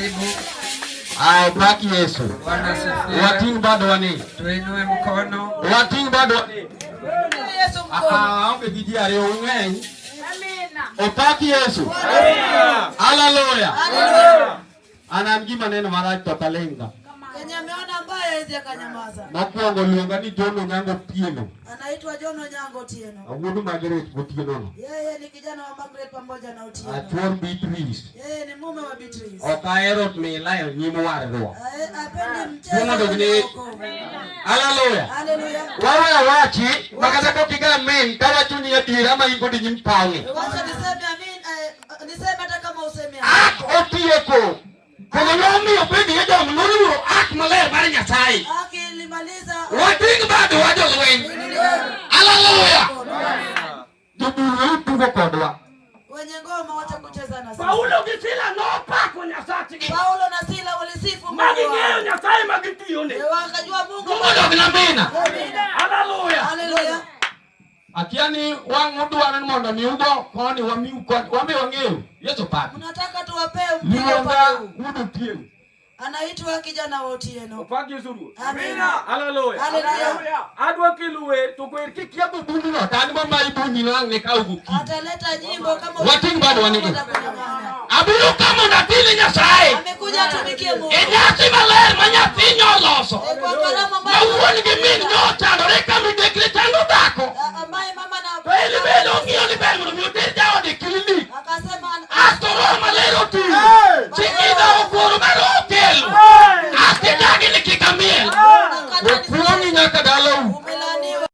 Karibu. Baki Yesu. Bwana asifiwe. Wating bado wani. Tuinue mkono. Wating bado wani. Yesu mkono. Onge gijare ung'eny. Amina. Opaki Yesu. Amina. Haleluya. Haleluya. Ana mgima neno marach to kalenga. Kenye ameona mbaya hizi akanyamaza. Mokwongo luonga ni Jono Nyango Tieno. Anaitwa Jono Nyango Tieno. Awuodo Margaret Otieno. Yeye ni kijana wa Margaret pamoja na Otieno. Atuor Beatrice. Yeye ni mume wa Beatrice. Okaero milayo nyimo wardo. Apendi mchezo. Haleluya. Haleluya. Wawe wachi makata kokiga men kawa chuni ya dira ma ingodi nyimpawe. Wacha niseme amin, niseme hata kama useme amin. Otieko. Kwenye yomi opedi yeja mnonu maler mara Nyasaye. Akilimaliza wating bado wajo lweny. Haleluya. Juburu tuko kodwa. Wenye ngoma wacha kucheza na sisi. Paulo gisila no pako Nyasaye. Paulo na Sila walisifu Mungu. Magingeo Nyasaye magitione. Wakajua Mungu. Mungu ndo kinambina. Haleluya. Haleluya. Akiani wangu duwana mondo ni ugo koni wamiu koni wame wangeu. Yesu pati. Unataka tuwapee mpira pale. Wuod Tieno. Anaitwa kijana wa Otieno. Opaki Yesu. Amina. Haleluya. Haleluya. Adwa kiluwe to kwer Kikia bubundi no tani mama ibuni na ngeka uguki. Ataleta nyimbo kama wating bado wanige. Abiru kama natili Nyasaye. Amekuja atumikie Mungu. Enyasi maler manyatinyo loso. Kwa karama na uoni gimin nyota reka midekle tangu dako. Ambaye mama na Pele belo ngio ni belo mute Daudi kilini. akasema Astoro malero tu. Chikida ukuru malo.